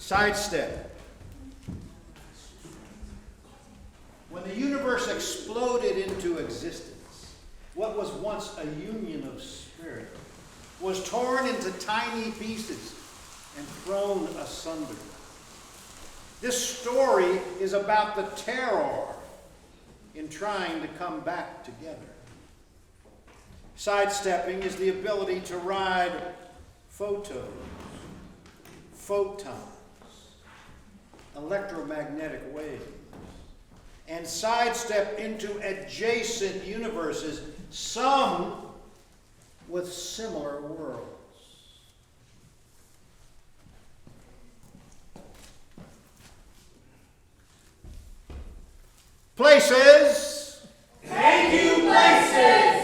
Sidestep. When the universe exploded into existence, what was once a union of spirit was torn into tiny pieces and thrown asunder. This story is about the terror in trying to come back together. Sidestepping is the ability to ride photons, photons, electromagnetic waves, and sidestep into adjacent universes, some with similar worlds. Places. Thank you, places.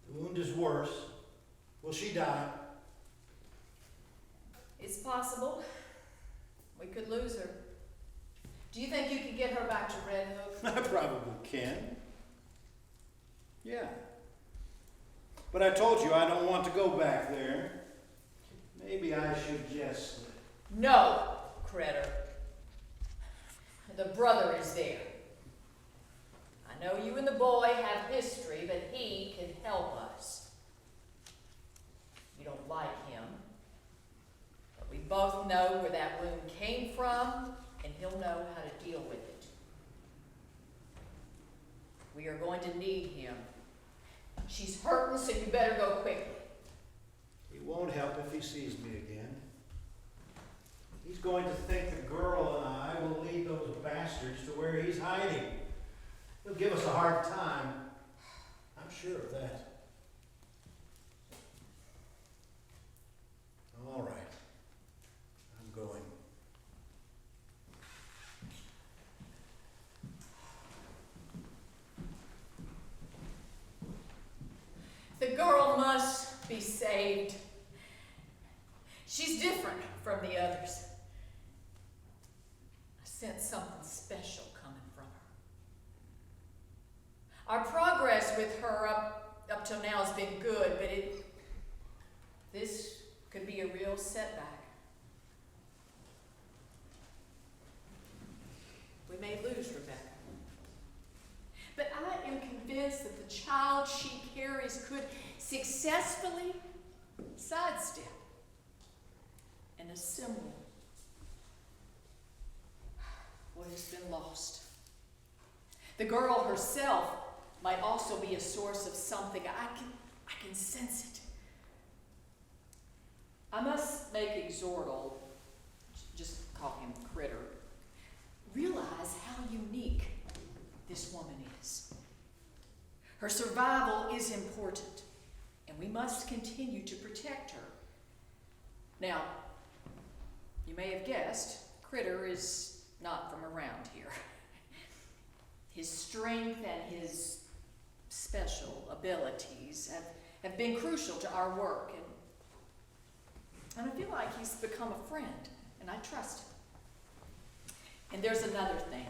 The wound is worse. Will she die? It's possible. We could lose her. Do you think you could get her back to Red Hook? I probably can. Yeah. But I told you I don't want to go back there. Maybe I should just... No, Critter. The brother is there. I know you and the boy have history, but he can help us. You don't like him, but we both know where that wound came from, and he'll know how to deal with it. We are going to need him. She's hurting, so you better go quickly. He won't help if he sees me again. He's going to think the girl and I will lead those bastards to where he's hiding. He'll give us a hard time. I'm sure of that. All right. I'm going. The girl must be saved. She's different from the others. I sense something special coming from her. Our progress with her up till now has been good, but this could be a real setback. We may lose Rebecca. But I am convinced that the child she carries could successfully sidestep and assemble what has been lost. The girl herself might also be a source of something. I can sense it. I must make Exhortal, just call him Critter, realize how unique this woman is. Her survival is important, and we must continue to protect her. Now, you may have guessed, Critter is not from around here. His strength and his special abilities have been crucial to our work, and I feel like he's become a friend, and I trust him. And there's another thing.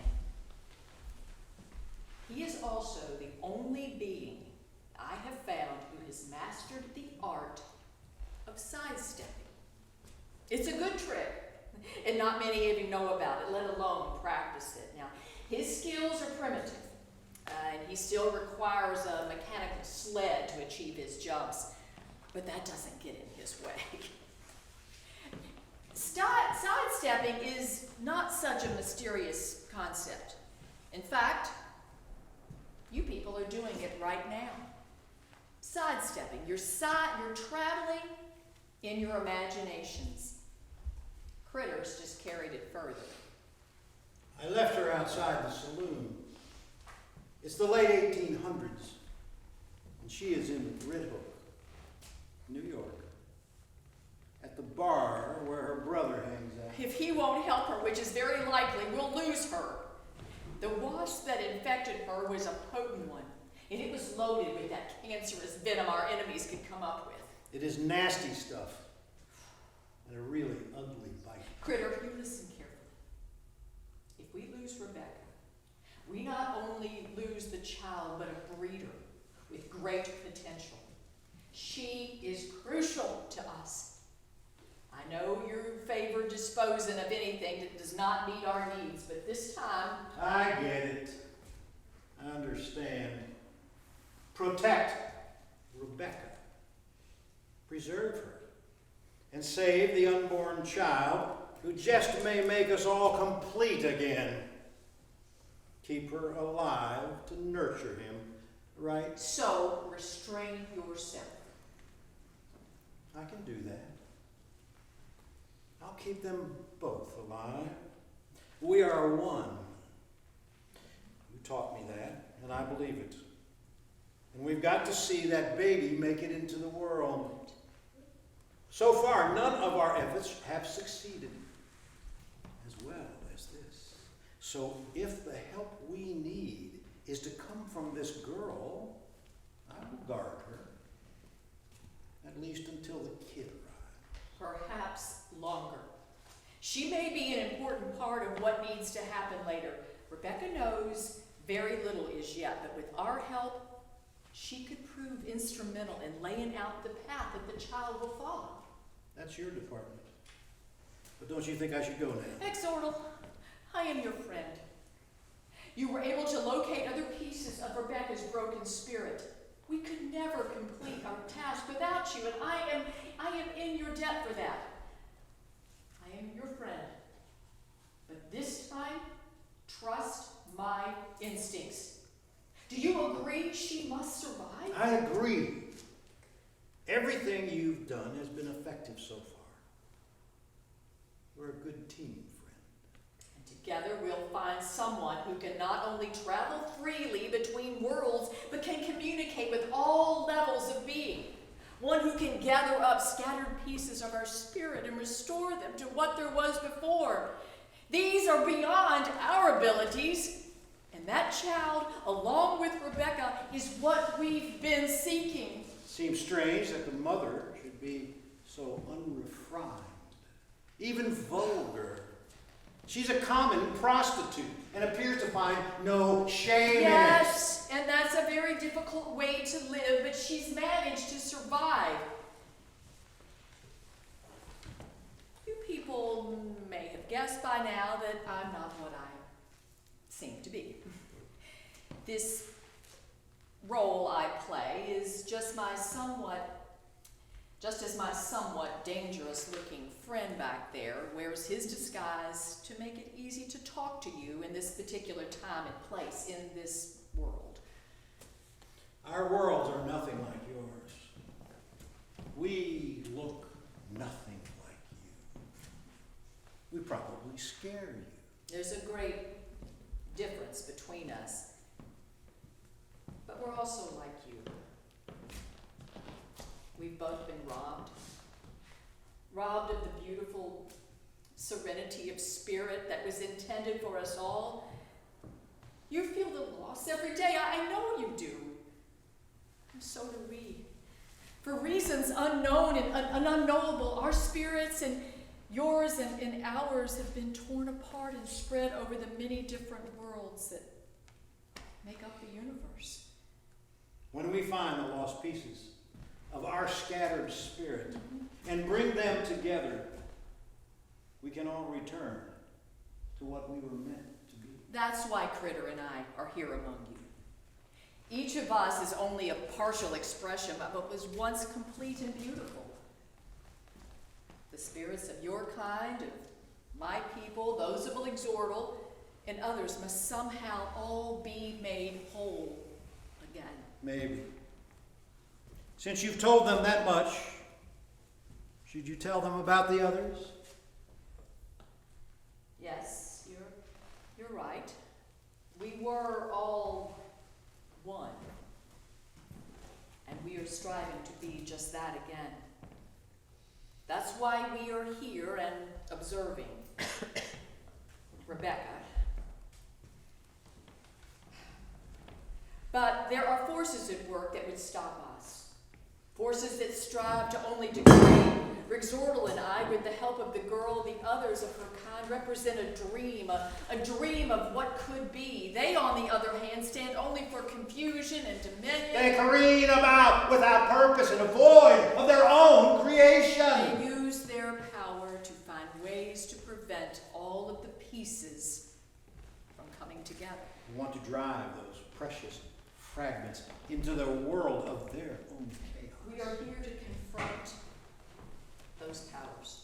He is also the only being I have found who has mastered the art of sidestepping. It's a good trick, and not many of you know about it, let alone practice it. Now, his skills are primitive, and he still requires a mechanical sled to achieve his jumps, but that doesn't get in his way. Sidestepping is not such a mysterious concept. In fact, you people are doing it right now. Sidestepping. You're traveling in your imaginations. Critters just carried it further. I left her outside the saloon. It's the late 1800s, and she is in Red Hook, New York, at the bar where her brother hangs out. If he won't help her, which is very likely, we'll lose her. The wasp that infected her was a potent one, and it was loaded with that cancerous venom our enemies could come up with. It is nasty stuff, and a really ugly bite. Critter, you listen carefully. If we lose Rebecca, we not only lose the child, but a breeder with great potential. She is crucial to us. I know you favor disposing of anything that does not meet our needs, but this time... I get it. I understand. Protect Rebecca. Preserve her. And save the unborn child who just may make us all complete again. Keep her alive to nurture him, right? So, restrain yourself. I can do that. I'll keep them both alive. We are one. You taught me that, and I believe it. And we've got to see that baby make it into the world. So far, none of our efforts have succeeded as well as this. So if the help we need is to come from this girl, I will guard her, at least until the kid arrives. Perhaps longer. She may be an important part of what needs to happen later. Rebecca knows very little as yet, but with our help, she could prove instrumental in laying out the path that the child will follow. That's your department. But don't you think I should go now? Exhortal, I am your friend. You were able to locate other pieces of Rebecca's broken spirit. We could never complete our task without you, and I am in your debt for that. I am your friend. But this time, trust my instincts. Do you agree she must survive? I agree. Everything you've done has been effective so far. We're a good team, friend. And together we'll find someone who can not only travel freely between worlds, but can communicate with all levels of being. One who can gather up scattered pieces of our spirit and restore them to what there was before. These are beyond our abilities. And that child, along with Rebecca, is what we've been seeking. Seems strange that the mother should be so unrefined, even vulgar. She's a common prostitute and appears to find no shame in it. Yes, and that's a very difficult way to live, but she's managed to survive. You people may have guessed by now that I'm not what I seem to be. This role I play is just as my somewhat dangerous-looking friend back there wears his disguise to make it easy to talk to you in this particular time and place in this world. Our worlds are nothing like yours. We look nothing like you. We probably scare you. There's a great difference between us, but we're also like you. We've both been robbed of the beautiful serenity of spirit that was intended for us all. You feel the loss every day. I know you do. And so do we. For reasons unknown and unknowable, our spirits and yours and ours have been torn apart and spread over the many different worlds that make up the universe. when we find the lost pieces of our scattered spirit and bring them together, we can all return to what we were meant to be. That's why Critter and I are here among you. Each of us is only a partial expression of what was once complete and beautiful. The spirits of your kind, of my people, those of Exhortal, and others must somehow all be made whole again. Maybe. Since you've told them that much, should you tell them about the others? Yes, you're right. We were all one. And we are striving to be just that again. That's why we are here and observing. Rebecca. But there are forces at work that would stop us. Forces that strive to only degrade. Exhortal and I, with the help of the girl, the others of her kind, represent a dream of what could be. They, on the other hand, stand only for confusion and dominion. They careen about without purpose and void of their own creation. They use their power to find ways to prevent all of the pieces from coming together. We want to drive those precious fragments into the world of their own chaos. We are here to confront those powers.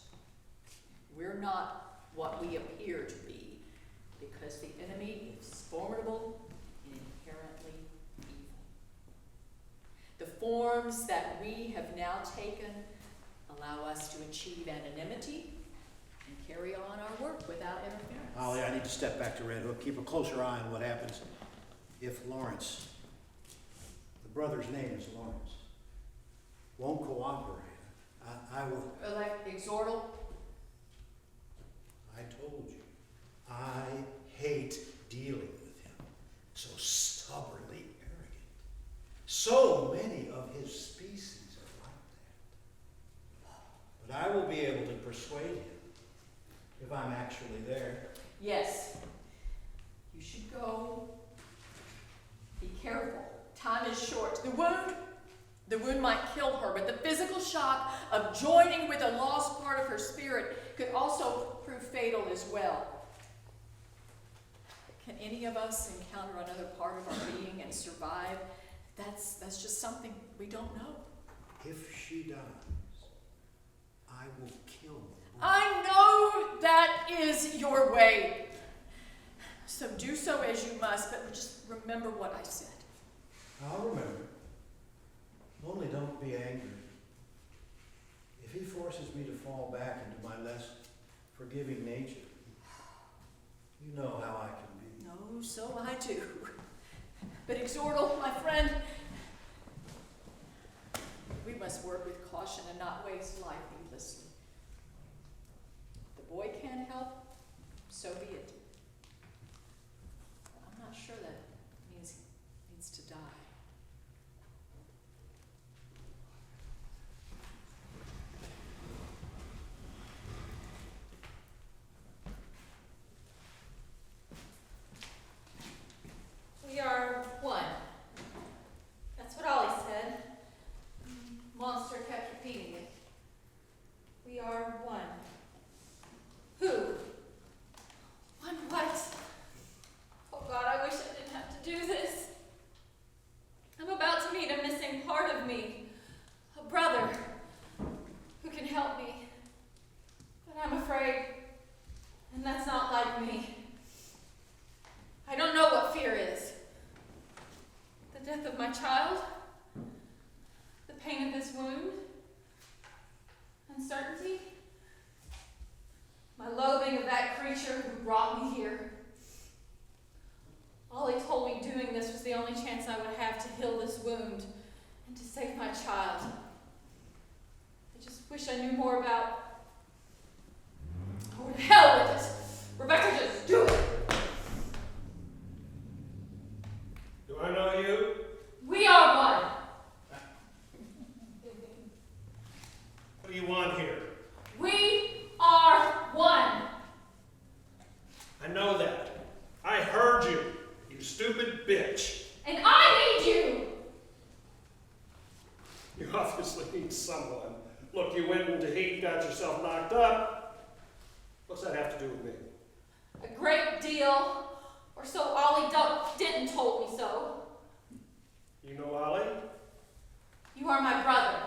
We're not what we appear to be, because the enemy is formidable and inherently evil. The forms that we have now taken allow us to achieve anonymity and carry on our work without interference. Holly, I need to step back to Red Hook. Keep a closer eye on what happens if Lawrence, the brother's name is Lawrence, won't cooperate. I will. Like Exhortal? I told you, I hate dealing with him. So stubbornly arrogant. So many of his species are like that. But I will be able to persuade him if I'm actually there. Yes. You should go. Be careful. Time is short. The wound might kill her, but the physical shock of joining with a lost part of her spirit could also prove fatal as well. Can any of us encounter another part of our being and survive? That's just something we don't know. If she dies, I will kill her. I know that is your way. So do so as you must, but just remember what I said. I'll remember. Only don't be angry. If he forces me to fall back into my less forgiving nature, you know how I can be. No, so I do. But Exhortal, my friend, we must work with caution and not waste life needlessly. If the boy can't help, so be it. But I'm not sure that means he needs to die. We are one. That's what Ollie said. Monster kept repeating it. We are one. Who? One what? Oh God, I wish I didn't have to do this. I'm about to meet a missing part of me. A brother who can help me. But I'm afraid, and that's not like me. I don't know what fear is. The death of my child, the pain of this wound, uncertainty, my loathing of that creature who brought me here. Ollie told me doing this was the only chance I would have to heal this wound and to save my child. I just wish I knew more about... Oh, to hell with it! Rebecca, just do it! Do I know you? We are one! What do you want here? We are one! I know that. I heard you, you stupid bitch. And I need you! need someone. Look, you went into heat, got yourself knocked up. What's that have to do with me? A great deal, or so Ollie didn't told me so. You know Ollie? You are my brother,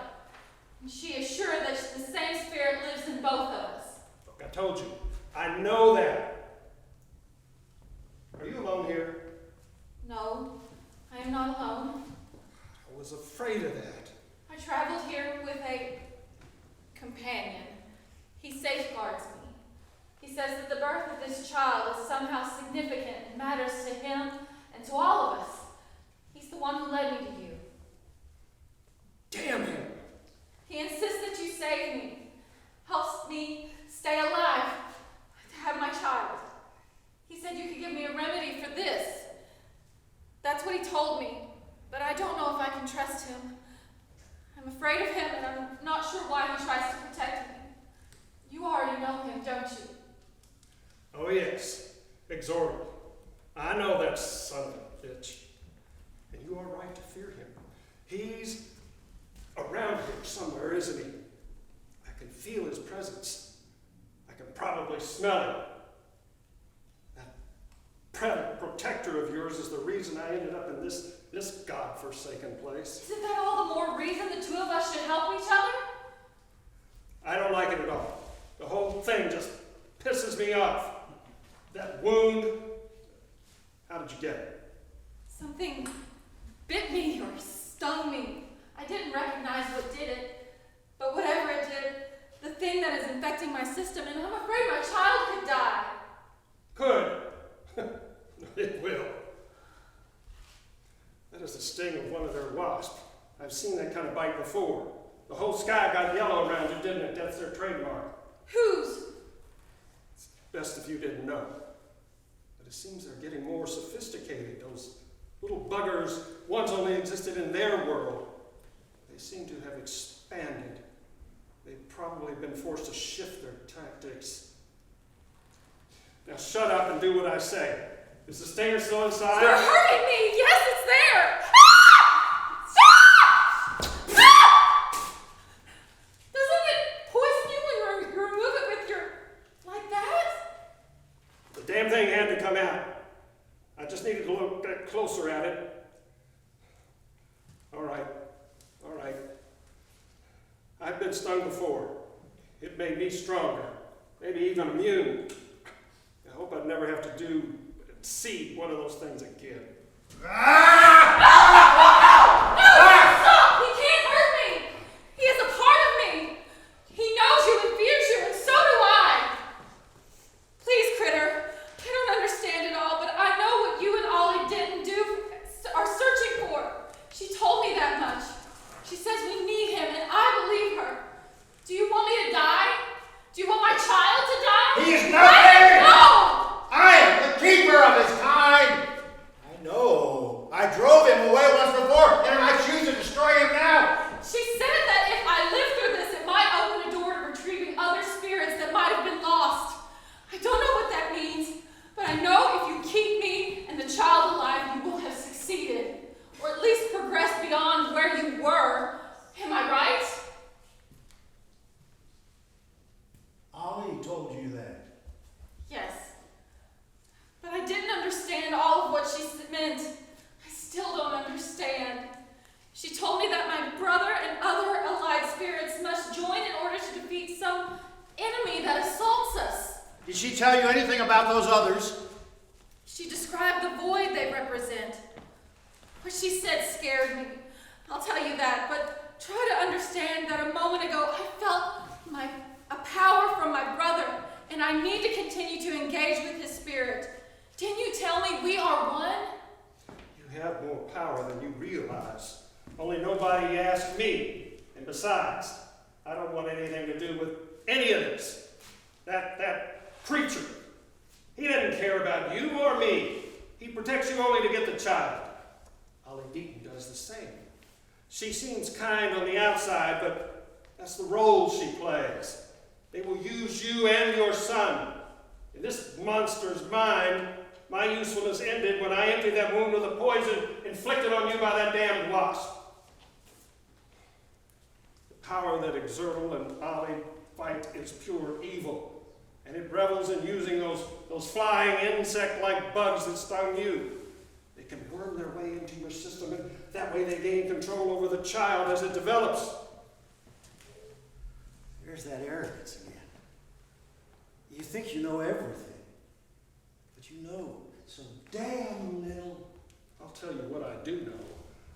and she is sure that the same spirit lives in both of us. Look, I told you, I know that. Are you alone here? No, I am not alone. I was afraid of that. I traveled here with a companion. He safeguards me. He says that the birth of this child is somehow significant and matters to him and to all of us. He's the one who led me to you. Damn him! He insists that you save me, helps me stay alive, to have my child. He said you could give me a remedy for this. That's what he told me, but I don't know if I can trust him. I'm afraid of him, and I'm not sure why he tries to protect me. You already know him, don't you? Oh yes, exorbitant. I know that son of a bitch. And you are right to fear him. He's around here somewhere, isn't he? I can feel his presence. I can probably smell it. That protector of yours is the reason I ended up in this godforsaken place. Isn't that all the more reason the two of us should help each other? I don't like it at all. The whole thing just pisses me off. That wound, how did you get it? Something bit me or stung me. I didn't recognize what did it, but whatever it did, the thing that is infecting my system, and I'm afraid my child could die. Could. It will. That is the sting of one of their wasps. I've seen that kind of bite before. The whole sky got yellow around it, didn't it? That's their trademark. Whose? It's best if you didn't know. But it seems they're getting more sophisticated. Those little buggers once only existed in their world. They seem to have expanded. They've probably been forced to shift their tactics. Now shut up and do what I say. Is the stinger still inside? You're hurting me! Yes, it's there! Ah! Ah! Ah! Doesn't it poison you when you remove it with your... like that? The damn thing had to come out. I just needed to look closer at it. All right. I've been stung before. It made me stronger, maybe even immune. I hope I'd never have to see one of those things again. No! Stop! He can't hurt me! He is a part of me! He knows you and fears you, and so do I! Please, Critter, I don't understand it all, but I know what you and Ollie did and are searching for. She told me that much. She says we need him, and I believe her. Do you want me to die? Do you want my child to die? He is nothing! No! I am the keeper of his kind. I know. I drove him away once before, and I choose to destroy him now. She said that if I live through this, it might open a door to retrieving other spirits that might have been lost. I don't know what that means, but I know if you keep me and the child alive, you will have succeeded, or at least progressed beyond where you were. Am I right? Ollie told you that. Yes. But I didn't understand all of what she meant. I still don't understand. She told me that my brother and other allied spirits must join in order to defeat some enemy that assaults us. Did she tell you anything about those others? She described the void they represent. What she said scared me. I'll tell you that, but try to understand that a moment ago I felt a power from my brother, and I need to continue to engage with his spirit. Didn't you tell me we are one? You have more power than you realize. Only nobody asked me. And besides, I don't want anything to do with any of this. That creature. He doesn't care about you or me. He protects you only to get the child. Ollie Deaton does the same. She seems kind on the outside, but that's the role she plays. They will use you and your son. In this monster's mind, my usefulness ended when I emptied that wound with the poison inflicted on you by that damned wasp. The power that Exertal and Ollie fight is pure evil. And it revels in using those flying insect-like bugs that stung you. They can worm their way into your system, and that way they gain control over the child as it develops. There's that arrogance again. You think you know everything, but you know so damn little. I'll tell you what I do know.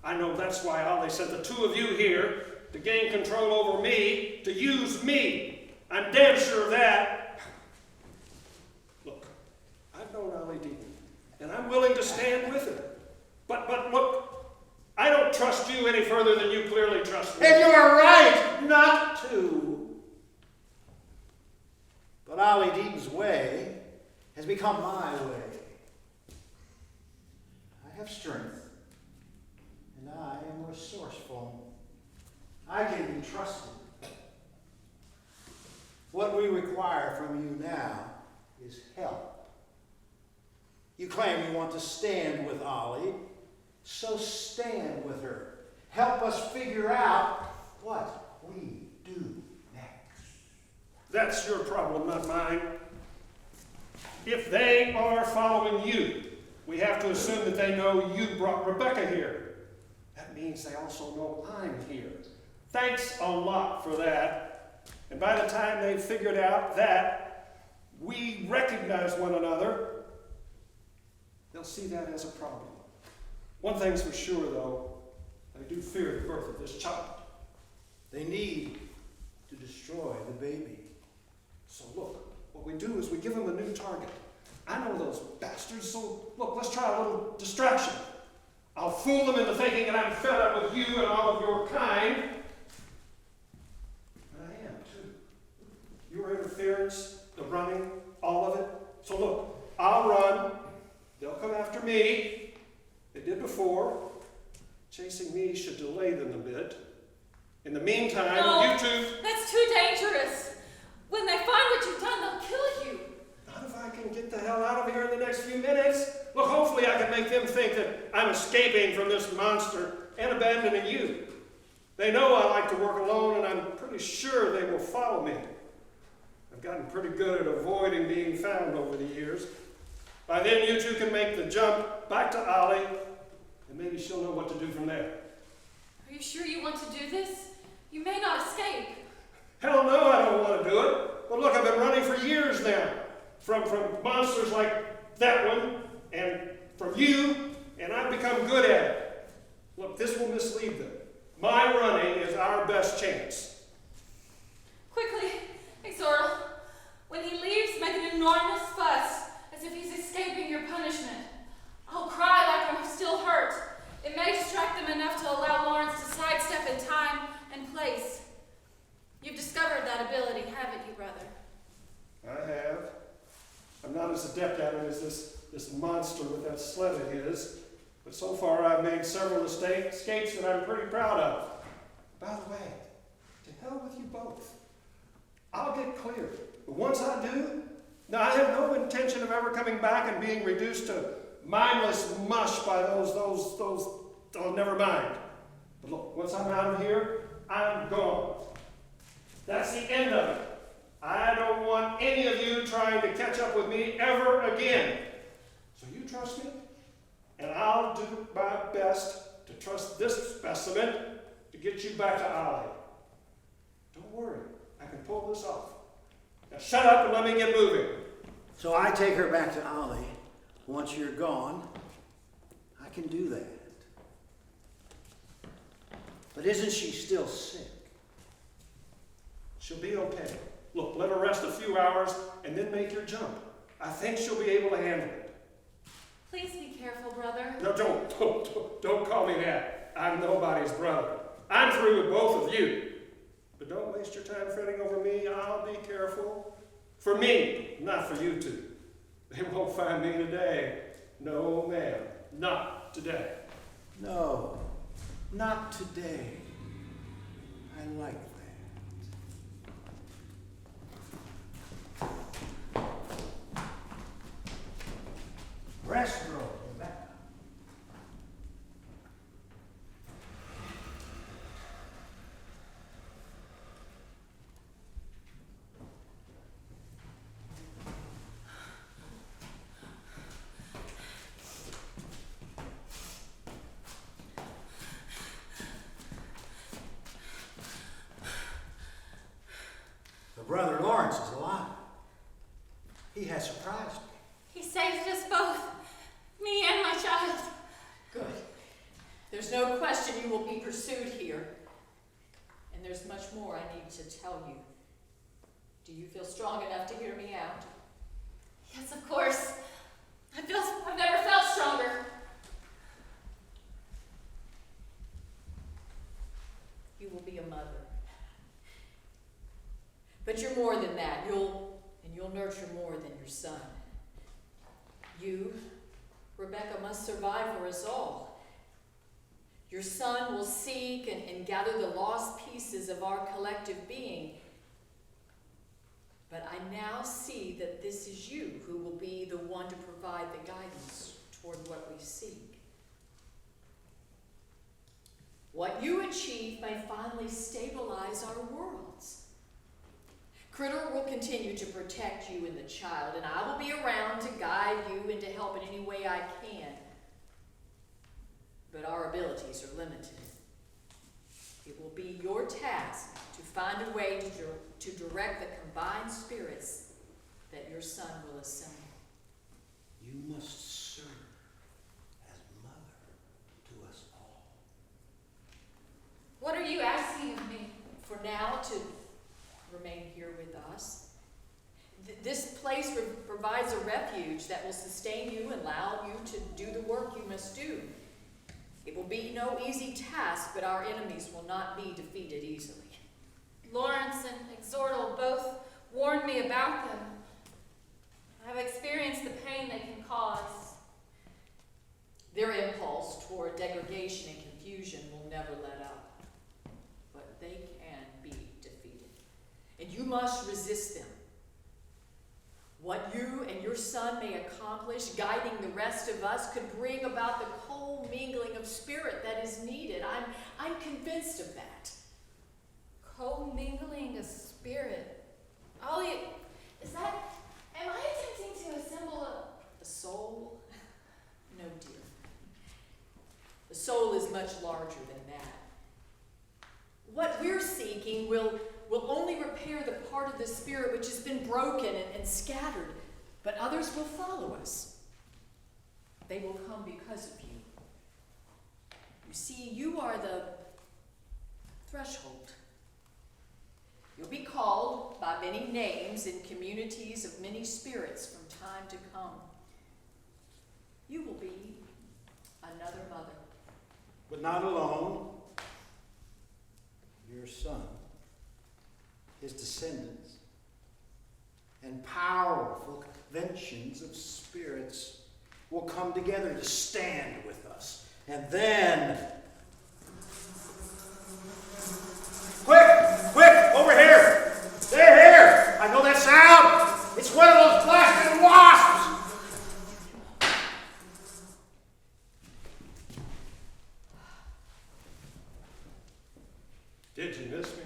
I know that's why Ollie sent the two of you here to gain control over me, to use me. I'm damn sure of that. Look, I've known Ollie deep, and I'm willing to stand with her. But look, I don't trust you any further than you clearly trust me. And you're right not to. But Ollie Deaton's way has become my way. I have strength, and I am resourceful. I can be trusted. What we require from you now is help. You claim you want to stand with Ollie, so stand with her. Help us figure out what we do next. That's your problem, not mine. If they are following you, we have to assume that they know you brought Rebecca here. That means they also know I'm here. Thanks a lot for that. And by the time they've figured out that we recognize one another, they'll see that as a problem. One thing's for sure, though, I do fear the birth of this child. They need to destroy the baby. So look, what we do is we give them a new target. I know those bastards, so look, let's try a little distraction. I'll fool them into thinking that I'm fed up with you and all of your kind. And I am, too. Your interference, the running, all of it. So look, I'll run. They'll come after me. They did before. Chasing me should delay them a bit. In the meantime, No, you two... That's too dangerous. When they find what you've done, they'll kill you. Not if I can get the hell out of here in the next few minutes. Look, hopefully I can make them think that I'm escaping from this monster and abandoning you. They know I like to work alone, and I'm pretty sure they will follow me. I've gotten pretty good at avoiding being found over the years. By then, you two can make the jump back to Ollie, and maybe she'll know what to do from there. Are you sure you want to do this? You may not escape. Hell no, I don't want to do it. But look, I've been running for years now. From monsters like that one, and from you, and I've become good at it. Look, this will mislead them. My running is our best chance. Quickly, Exortal. When he leaves, make an enormous fuss, as if he's escaping your punishment. I'll cry like I'm still hurt. It may distract them enough to allow Lawrence to sidestep in time and place. You've discovered that ability, haven't you, brother? I have. I'm not as adept at it as this monster with that sled of his, but so far I've made several escapes that I'm pretty proud of. By the way, to hell with you both. I'll get clear, but once I do, now I have no intention of ever coming back and being reduced to mindless mush by those, oh, never mind. But look, once I'm out of here, I'm gone. That's the end of it. I don't want any of you trying to catch up with me ever again. So you trust me, and I'll do my best to trust this specimen to get you back to Ollie. Don't worry, I can pull this off. Now shut up and let me get moving. So I take her back to Ollie. Once you're gone, I can do that. But isn't she still sick? She'll be okay. Look, let her rest a few hours and then make your jump. I think she'll be able to handle it. Please be careful, brother. No, don't call me that. I'm nobody's brother. I'm through with both of you. But don't waste your time fretting over me. I'll be careful. For me, not for you two. They won't find me today. No, ma'am. Not today. No, not today. I like that. Rest, girl. Back. brother Lawrence is alive. He has surprised me. He saved us both, me and my child. Good. There's no question you will be pursued here. And there's much more I need to tell you. Do you feel strong enough to hear me out? Yes, of course. I've never felt stronger. You will be a mother. But you're more than that. You'll nurture more than your son. You, Rebecca, must survive for us all. Your son will seek and gather the lost pieces of our collective being. But I now see that this is you who will be the one to provide the guidance toward what we seek. What you achieve may finally stabilize our worlds. Critter will continue to protect you and the child, and I will be around to guide you and to help in any way I can. But our abilities are limited. It will be your task to find a way to direct the combined spirits that your son will assemble. You must serve as mother to us all. What are you asking of me? For now, to remain here with us. This place provides a refuge that will sustain you and allow you to do the work you must do. It will be no easy task, but our enemies will not be defeated easily. Lawrence and Exhortal both warned me about them. I've experienced the pain they can cause. Their impulse toward degradation and confusion will never let up, but they can be defeated, and you must resist them. What you and your son may accomplish, guiding the rest of us, could bring about the co-mingling of spirit that is needed. I'm convinced of that. Co-mingling a spirit. Ollie, am I attempting to assemble The soul? No, dear. The soul is much larger than that. What we're seeking will only repair the part of the spirit which has been broken and scattered, but others will follow us. They will come because of you. You see, you are the threshold. You'll be called by many names in communities of many spirits from time to come. You will be another mother. But not alone. Your son, his descendants, and powerful conventions of spirits will come together to stand with us. And then, quick, over here! They're here! I know that sound! It's one of those blasted wasps! Did you miss me?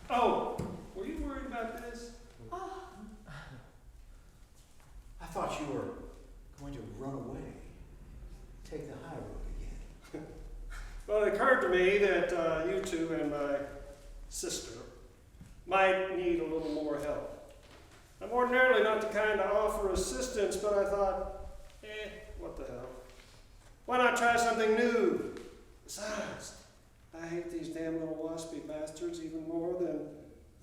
Oh, were you worried about this? I thought you were going to run away, take the high road again. Well, it occurred to me that you two and my sister might need a little more help. I'm ordinarily not the kind to offer assistance, but I thought, what the hell? Why not try something new? Besides, I hate these damn little waspy bastards even more than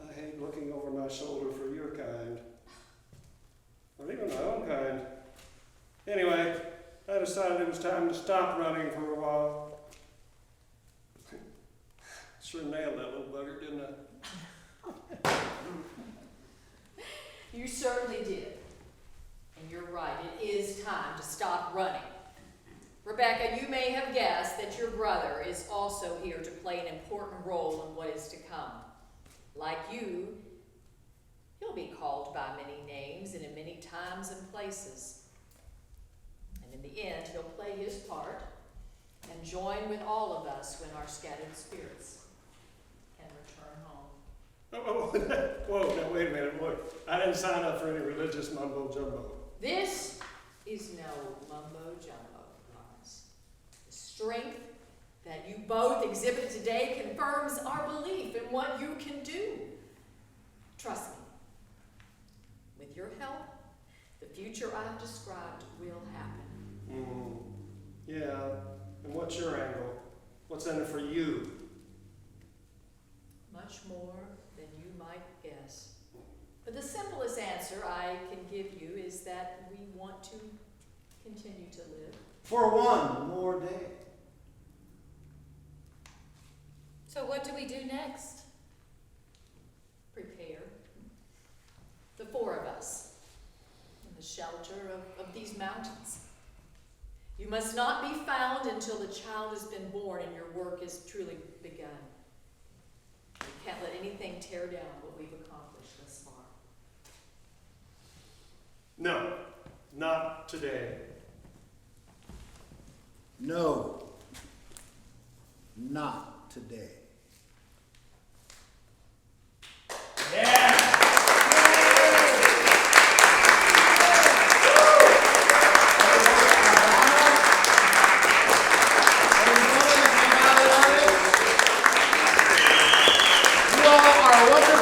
I hate looking over my shoulder for your kind. Or even my own kind. Anyway, I decided it was time to stop running for a while. Sure nailed that little bugger, didn't I? You certainly did. And you're right, it is time to stop running. Rebecca, you may have guessed that your brother is also here to play an important role in what is to come. Like you, he'll be called by many names and in many times and places. And in the end, he'll play his part and join with all of us when our scattered spirits can return home. Whoa, now wait a minute, look. I didn't sign up for any religious mumbo-jumbo. This is no mumbo-jumbo, Lawrence. The strength that you both exhibit today confirms our belief in what you can do. Trust me. With your help, the future I've described will happen. Yeah, and what's your angle? What's in it for you? Much more than you might guess. But the simplest answer I can give you is that we want to continue to live. For one more day. So what do we do next? Prepare. The four of us. In the shelter of these mountains. You must not be found until the child has been born and your work is truly begun. We can't let anything tear down what we've accomplished thus far. No, not today. No, not today. You all are wonderful.